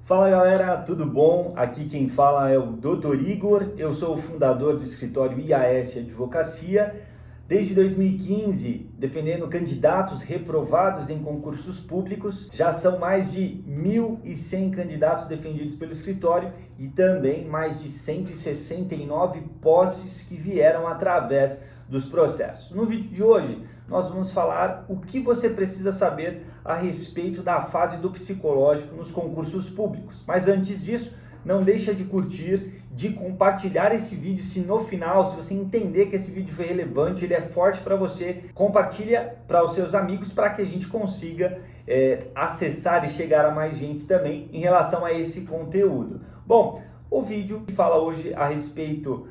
Fala galera, tudo bom? Aqui quem fala é o Dr. Igor, eu sou o fundador do escritório IAS Advocacia, desde 2015 defendendo candidatos reprovados em concursos públicos. Já são mais de 1.100 candidatos defendidos pelo escritório e também mais de 169 posses que vieram através dos processos. No vídeo de hoje nós vamos falar o que você precisa saber a respeito da fase do psicológico nos concursos públicos. Mas antes disso, não deixa de curtir, de compartilhar esse vídeo. Se no final, se você entender que esse vídeo foi relevante, ele é forte para você, compartilha para os seus amigos para que a gente consiga acessar e chegar a mais gente também em relação a esse conteúdo. Bom, o vídeo fala hoje a respeito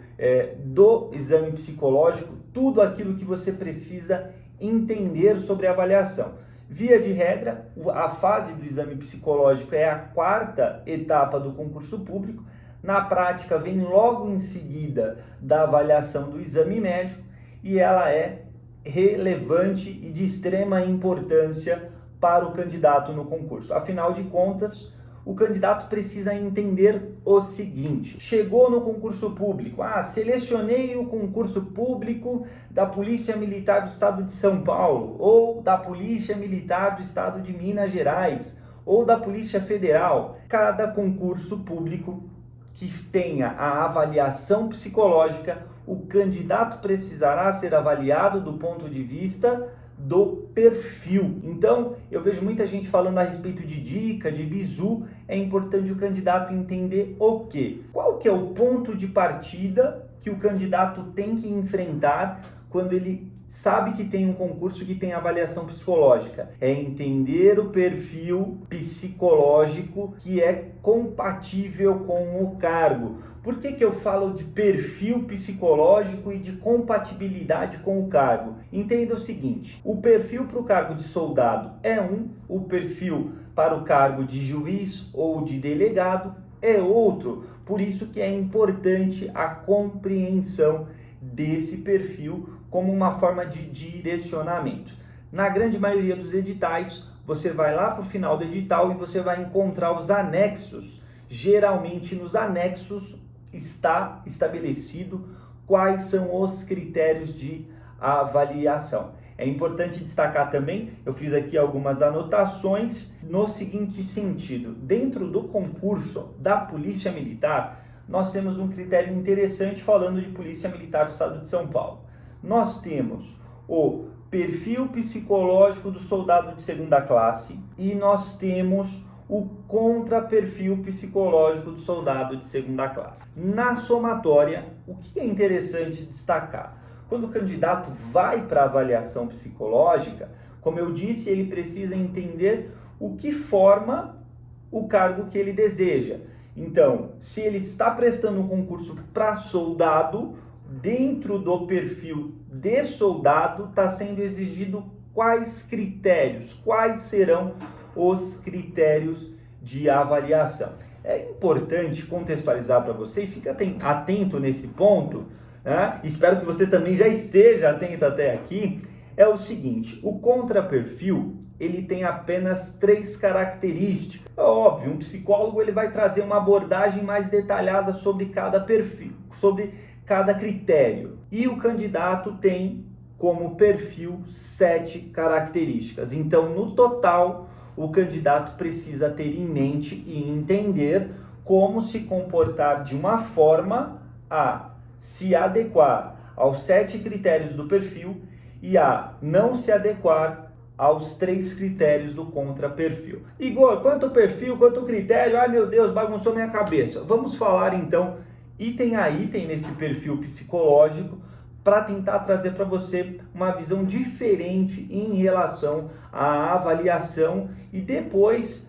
do exame psicológico, tudo aquilo que você precisa entender sobre a avaliação. Via de regra, a fase do exame psicológico é a quarta etapa do concurso público. Na prática, vem logo em seguida da avaliação do exame médico e ela é relevante e de extrema importância para o candidato no concurso. Afinal de contas, o candidato precisa entender o seguinte: chegou no concurso público, selecionei o concurso público da Polícia Militar do Estado de São Paulo, ou da Polícia Militar do Estado de Minas Gerais, ou da Polícia Federal. Cada concurso público que tenha a avaliação psicológica, o candidato precisará ser avaliado do ponto de vista do perfil. Então, eu vejo muita gente falando a respeito de dica, de bizu. É importante o candidato entender o quê? Qual que é o ponto de partida que o candidato tem que enfrentar quando ele sabe que tem um concurso que tem avaliação psicológica? É entender o perfil psicológico que é compatível com o cargo. Por que eu falo de perfil psicológico e de compatibilidade com o cargo? Entenda o seguinte: o perfil para o cargo de soldado é um, o perfil para o cargo de juiz ou de delegado é outro. Por isso que é importante a compreensão desse perfil como uma forma de direcionamento. Na grande maioria dos editais, você vai lá para o final do edital e você vai encontrar os anexos. Geralmente nos anexos está estabelecido quais são os critérios de avaliação. É importante destacar também, eu fiz aqui algumas anotações no seguinte sentido: dentro do concurso da Polícia Militar, nós temos um critério interessante falando de Polícia Militar do Estado de São Paulo. Nós temos o perfil psicológico do soldado de segunda classe e nós temos o contraperfil psicológico do soldado de segunda classe. Na somatória, o que é interessante destacar? Quando o candidato vai para a avaliação psicológica, como eu disse, ele precisa entender o que forma o cargo que ele deseja. Então, se ele está prestando um concurso para soldado, dentro do perfil de soldado está sendo exigido quais critérios, quais serão os critérios de avaliação. É importante contextualizar para você e fica atento nesse ponto, né? Espero que você também já esteja atento até aqui. É o seguinte: o contraperfil ele tem apenas 3 características. É óbvio, um psicólogo ele vai trazer uma abordagem mais detalhada sobre cada perfil, sobre cada critério. E o candidato tem como perfil 7 características. Então, no total, o candidato precisa ter em mente e entender como se comportar de uma forma a se adequar aos 7 critérios do perfil e a não se adequar aos 3 critérios do contraperfil. Igor, quanto perfil, quanto critério? Ai meu Deus, bagunçou minha cabeça. Vamos falar então item a item nesse perfil psicológico para tentar trazer para você uma visão diferente em relação à avaliação e depois,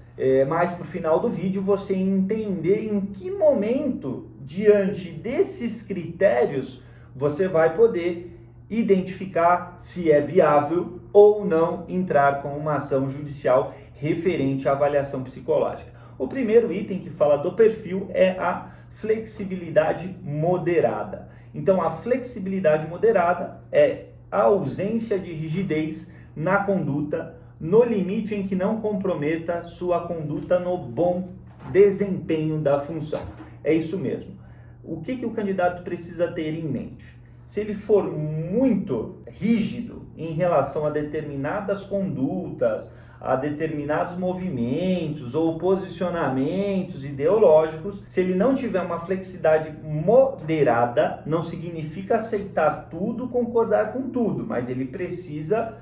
mais para o final do vídeo, você entender em que momento, diante desses critérios, você vai poder identificar se é viável ou não entrar com uma ação judicial referente à avaliação psicológica. O primeiro item que fala do perfil é a flexibilidade moderada. Então, a flexibilidade moderada é a ausência de rigidez na conduta, no limite em que não comprometa sua conduta no bom desempenho da função. É isso mesmo. O que o candidato precisa ter em mente? Se ele for muito rígido em relação a determinadas condutas, a determinados movimentos ou posicionamentos ideológicos, se ele não tiver uma flexibilidade moderada, não significa aceitar tudo, concordar com tudo, mas ele precisa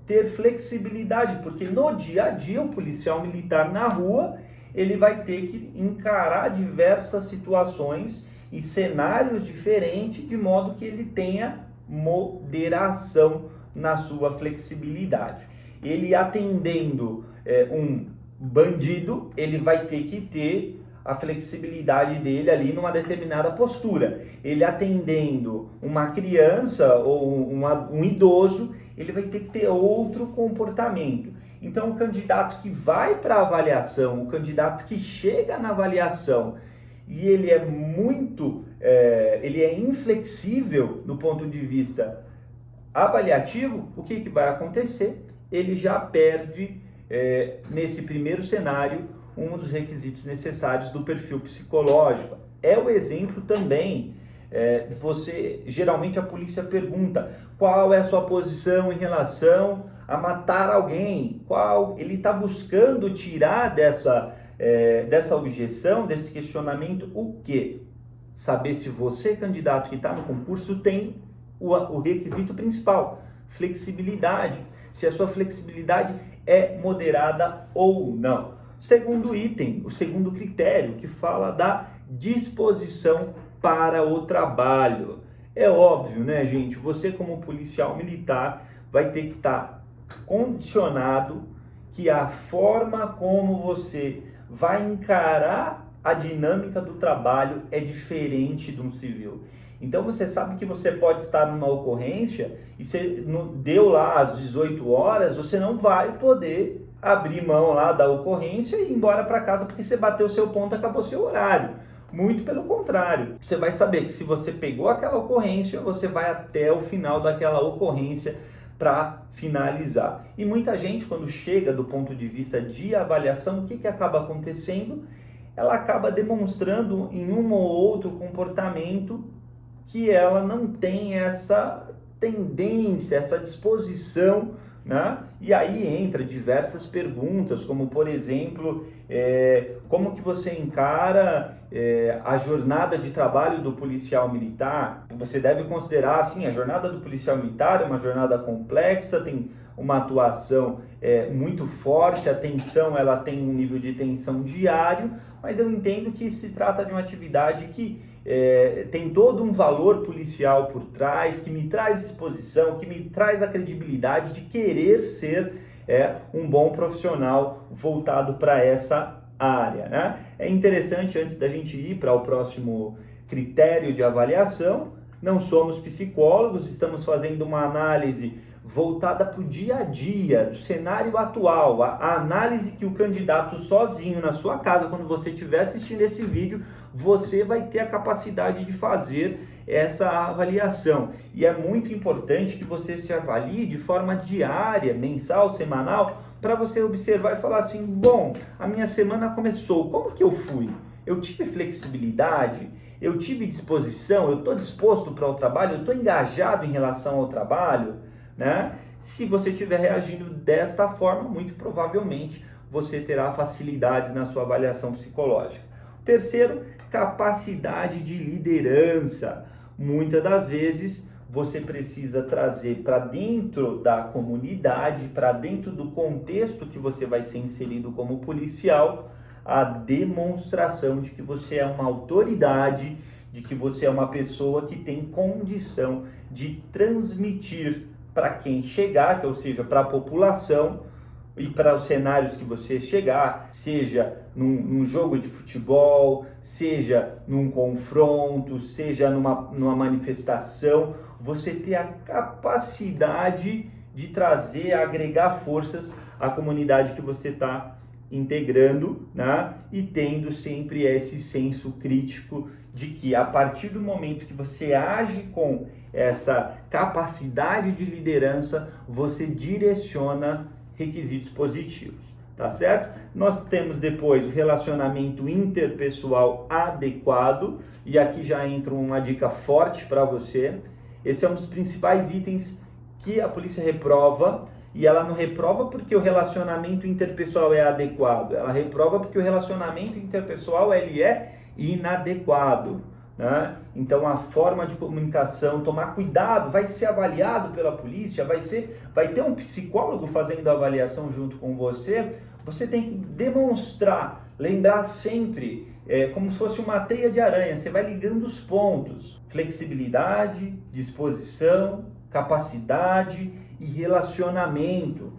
ter flexibilidade, porque no dia a dia o policial militar na rua, ele vai ter que encarar diversas situações e cenários diferentes, de modo que ele tenha moderação na sua flexibilidade. Ele atendendo um bandido, ele vai ter que ter a flexibilidade dele ali numa determinada postura. Ele atendendo uma criança ou um idoso, ele vai ter que ter outro comportamento. Então, o candidato que vai para a avaliação, o candidato que chega na avaliação e ele é ele é inflexível do ponto de vista avaliativo, o que vai acontecer? Ele já perde, nesse primeiro cenário, um dos requisitos necessários do perfil psicológico. É o exemplo também, geralmente a polícia pergunta qual é a sua posição em relação a matar alguém, ele está buscando tirar dessa objeção, desse questionamento, o quê? Saber se você, candidato que está no concurso, tem o requisito principal, flexibilidade, se a sua flexibilidade é moderada ou não. Segundo item, o segundo critério, que fala da disposição para o trabalho. É óbvio, né, gente? Você, como policial militar, vai ter que estar condicionado que a forma como você vai encarar a dinâmica do trabalho é diferente de um civil. Então você sabe que você pode estar numa ocorrência e você deu lá às 18 horas, você não vai poder abrir mão lá da ocorrência e ir embora para casa porque você bateu o seu ponto, acabou seu horário. Muito pelo contrário, você vai saber que se você pegou aquela ocorrência, você vai até o final daquela ocorrência para finalizar. E muita gente, quando chega do ponto de vista de avaliação, o que acaba acontecendo? Ela acaba demonstrando em um ou outro comportamento que ela não tem essa tendência, essa disposição, né? E aí entra diversas perguntas, como por exemplo, como que você encara a jornada de trabalho do policial militar? Você deve considerar assim, a jornada do policial militar é uma jornada complexa, tem uma atuação muito forte, a tensão, ela tem um nível de tensão diário, mas eu entendo que se trata de uma atividade que tem todo um valor policial por trás, que me traz disposição, que me traz a credibilidade de querer ser um bom profissional voltado para essa área, né? É interessante, antes da gente ir para o próximo critério de avaliação, não somos psicólogos, estamos fazendo uma análise voltada para o dia a dia, do cenário atual, a análise que o candidato sozinho na sua casa, quando você estiver assistindo esse vídeo, você vai ter a capacidade de fazer essa avaliação. E é muito importante que você se avalie de forma diária, mensal, semanal, para você observar e falar assim, bom, a minha semana começou, como que eu fui? Eu tive flexibilidade? Eu tive disposição? Eu estou disposto para o trabalho? Eu estou engajado em relação ao trabalho? Né? Se você estiver reagindo desta forma, muito provavelmente você terá facilidades na sua avaliação psicológica. Terceiro, capacidade de liderança. Muitas das vezes você precisa trazer para dentro da comunidade, para dentro do contexto que você vai ser inserido como policial, a demonstração de que você é uma autoridade, de que você é uma pessoa que tem condição de transmitir para quem chegar, ou seja, para a população e para os cenários que você chegar, seja num jogo de futebol, seja num confronto, seja numa manifestação, você ter a capacidade de trazer, agregar forças à comunidade que você está integrando, né? E tendo sempre esse senso crítico de que a partir do momento que você age com essa capacidade de liderança, você direciona requisitos positivos. tá certo? Nós temos depois o relacionamento interpessoal adequado, e aqui já entra uma dica forte para você. Esse é um dos principais itens que a polícia reprova, e ela não reprova porque o relacionamento interpessoal é adequado, ela reprova porque o relacionamento interpessoal ele é inadequado, né? Então a forma de comunicação, tomar cuidado, vai ser avaliado pela polícia, vai ter um psicólogo fazendo a avaliação junto com você. Você tem que demonstrar, lembrar sempre, como se fosse uma teia de aranha, você vai ligando os pontos: flexibilidade, disposição, capacidade e relacionamento.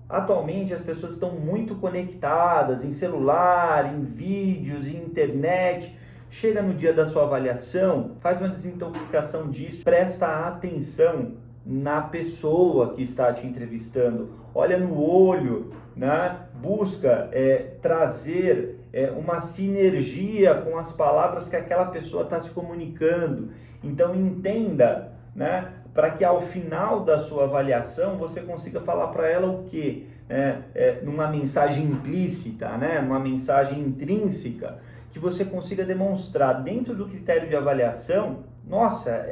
Atualmente as pessoas estão muito conectadas em celular, em vídeos, em internet. Chega no dia da sua avaliação, faz uma desintoxicação disso, presta atenção na pessoa que está te entrevistando, olha no olho, né? Busca trazer uma sinergia com as palavras que aquela pessoa está se comunicando. Então entenda, né? Para que ao final da sua avaliação você consiga falar para ela o quê? Numa mensagem implícita, né? Numa mensagem intrínseca, que você consiga demonstrar dentro do critério de avaliação, nossa,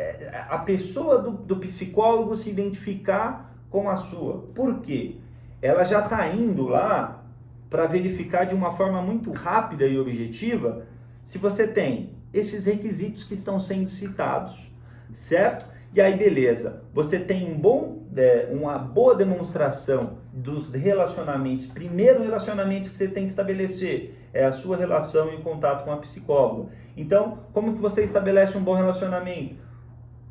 a pessoa do psicólogo se identificar com a sua. Por quê? Ela já está indo lá para verificar de uma forma muito rápida e objetiva se você tem esses requisitos que estão sendo citados, certo? E aí, beleza, você tem uma boa demonstração dos relacionamentos. Primeiro relacionamento que você tem que estabelecer é a sua relação e o contato com a psicóloga. Então, como que você estabelece um bom relacionamento?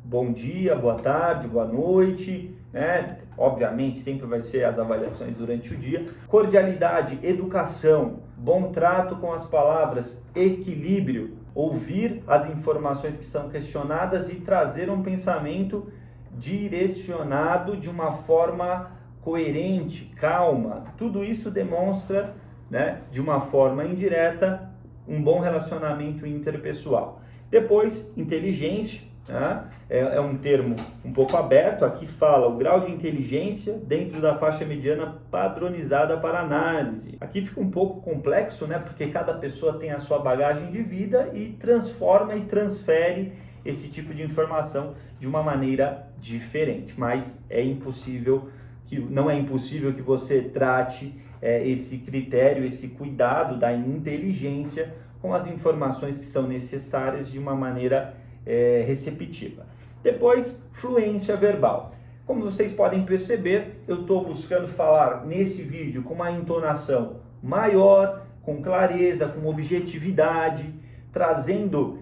Bom dia, boa tarde, boa noite, né? Obviamente, sempre vai ser as avaliações durante o dia. Cordialidade, educação, bom trato com as palavras, equilíbrio, ouvir as informações que são questionadas e trazer um pensamento direcionado de uma forma coerente, calma. Tudo isso demonstra, né, de uma forma indireta, um bom relacionamento interpessoal. Depois, inteligência, né? É um termo um pouco aberto, aqui fala o grau de inteligência dentro da faixa mediana padronizada para análise. Aqui fica um pouco complexo, né? Porque cada pessoa tem a sua bagagem de vida e transforma e transfere esse tipo de informação de uma maneira diferente, mas não é impossível que você trate esse critério, esse cuidado da inteligência com as informações que são necessárias de uma maneira receptiva. Depois, fluência verbal. Como vocês podem perceber, eu estou buscando falar nesse vídeo com uma entonação maior, com clareza, com objetividade, trazendo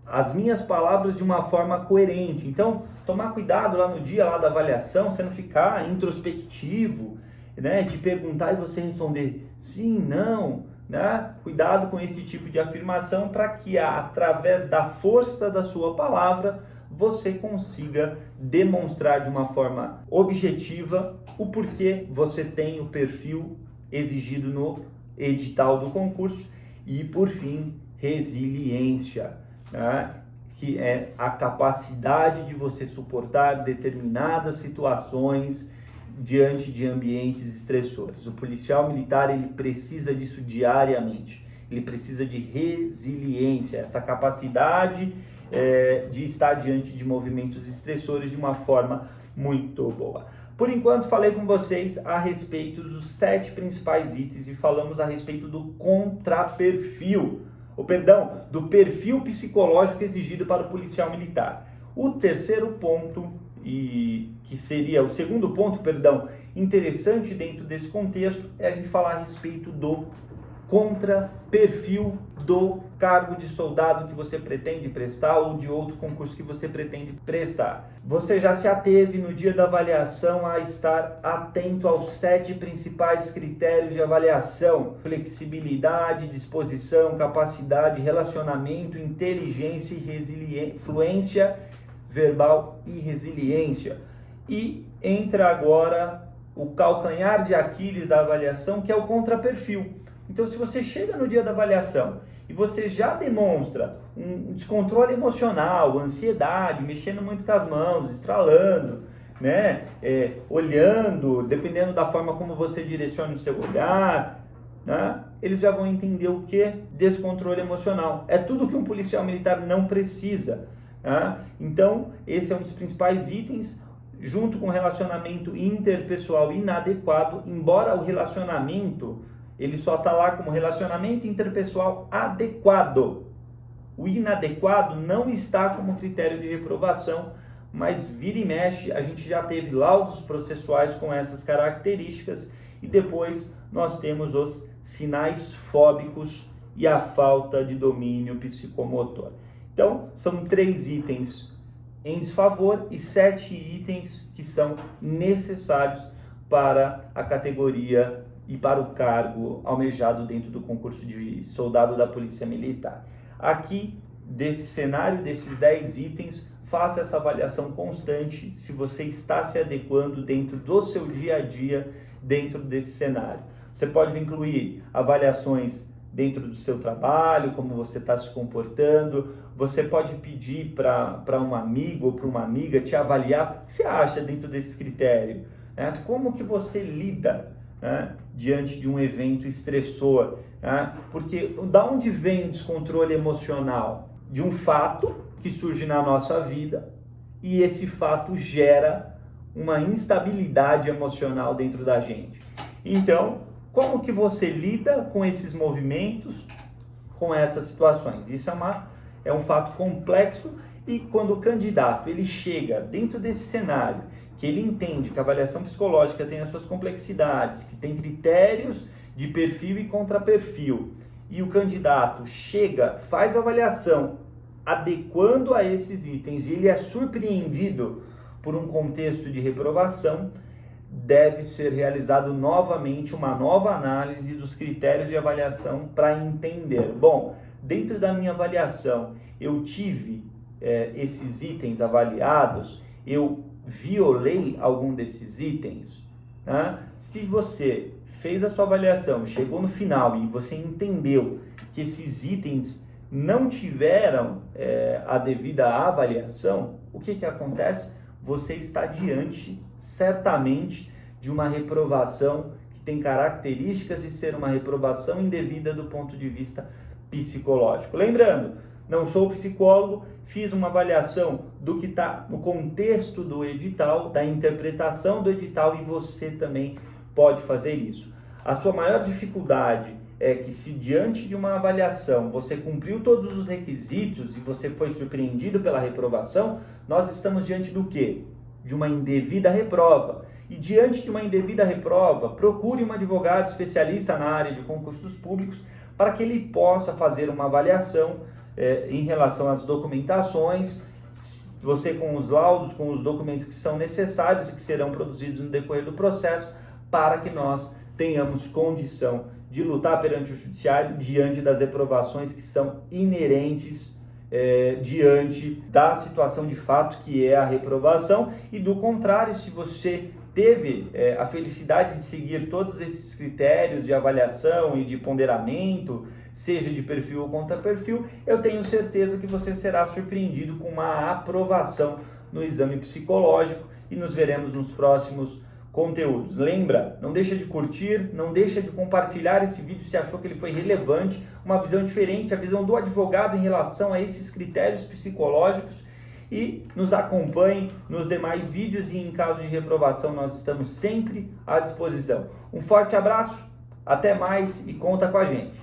as minhas palavras de uma forma coerente. Então, tomar cuidado lá no dia lá da avaliação, você não ficar introspectivo, né, de perguntar e você responder sim, não, né? Cuidado com esse tipo de afirmação para que através da força da sua palavra você consiga demonstrar de uma forma objetiva o porquê você tem o perfil exigido no edital do concurso. E por fim, resiliência, né? Que é a capacidade de você suportar determinadas situações diante de ambientes estressores. O policial militar, ele precisa disso diariamente. Ele precisa de resiliência, essa capacidade de estar diante de movimentos estressores de uma forma muito boa. Por enquanto, falei com vocês a respeito dos 7 principais itens e falamos a respeito do contraperfil, do perfil psicológico exigido para o policial militar. O terceiro ponto, e que seria o segundo ponto, interessante dentro desse contexto, é a gente falar a respeito do contraperfil do cargo de soldado que você pretende prestar ou de outro concurso que você pretende prestar. Você já se ateve no dia da avaliação a estar atento aos 7 principais critérios de avaliação: flexibilidade, disposição, capacidade, relacionamento, inteligência e fluência verbal e resiliência. E entra agora o calcanhar de Aquiles da avaliação, que é o contraperfil. Então, se você chega no dia da avaliação e você já demonstra um descontrole emocional, ansiedade, mexendo muito com as mãos, estralando, né, olhando, dependendo da forma como você direciona o seu olhar, né, eles já vão entender o que? Descontrole emocional. É tudo que um policial militar não precisa. Né? Então, esse é um dos principais itens, junto com o relacionamento interpessoal inadequado, embora o relacionamento, ele só está lá como relacionamento interpessoal adequado. O inadequado não está como critério de reprovação, mas vira e mexe, a gente já teve laudos processuais com essas características e depois nós temos os sinais fóbicos e a falta de domínio psicomotor. Então, são 3 itens em desfavor e 7 itens que são necessários para a categoria e para o cargo almejado dentro do concurso de soldado da Polícia Militar. Aqui, desse cenário, desses 10 itens, faça essa avaliação constante se você está se adequando dentro do seu dia a dia, dentro desse cenário. Você pode incluir avaliações dentro do seu trabalho, como você está se comportando. Você pode pedir para um amigo ou para uma amiga te avaliar. O que você acha dentro desse critério? Né? Como que você lida, né, diante de um evento estressor? Né? Porque da onde vem o descontrole emocional? De um fato que surge na nossa vida e esse fato gera uma instabilidade emocional dentro da gente. Então, como que você lida com esses movimentos, com essas situações? Isso é um fato complexo e quando o candidato ele chega dentro desse cenário, que ele entende que a avaliação psicológica tem as suas complexidades, que tem critérios de perfil e contraperfil, e o candidato chega, faz a avaliação adequando a esses itens e ele é surpreendido por um contexto de reprovação, deve ser realizado novamente uma nova análise dos critérios de avaliação para entender. Bom, dentro da minha avaliação, eu tive esses itens avaliados, eu violei algum desses itens? Né? Se você fez a sua avaliação, chegou no final e você entendeu que esses itens não tiveram a devida avaliação, o que acontece? Você está diante, certamente, de uma reprovação que tem características de ser uma reprovação indevida do ponto de vista psicológico. Lembrando, não sou psicólogo, fiz uma avaliação do que está no contexto do edital, da interpretação do edital, e você também pode fazer isso. A sua maior dificuldade é que se diante de uma avaliação você cumpriu todos os requisitos e você foi surpreendido pela reprovação, nós estamos diante do quê? De uma indevida reprova. E diante de uma indevida reprova, procure um advogado especialista na área de concursos públicos para que ele possa fazer uma avaliação em relação às documentações, você com os laudos, com os documentos que são necessários e que serão produzidos no decorrer do processo, para que nós tenhamos condição de lutar perante o judiciário diante das reprovações que são inerentes diante da situação de fato que é a reprovação. E do contrário, se você teve a felicidade de seguir todos esses critérios de avaliação e de ponderamento, seja de perfil ou contra perfil, eu tenho certeza que você será surpreendido com uma aprovação no exame psicológico e nos veremos nos próximos conteúdos. Lembra, não deixa de curtir, não deixa de compartilhar esse vídeo se achou que ele foi relevante, uma visão diferente, a visão do advogado em relação a esses critérios psicológicos, e nos acompanhe nos demais vídeos e em caso de reprovação nós estamos sempre à disposição. Um forte abraço, até mais e conta com a gente.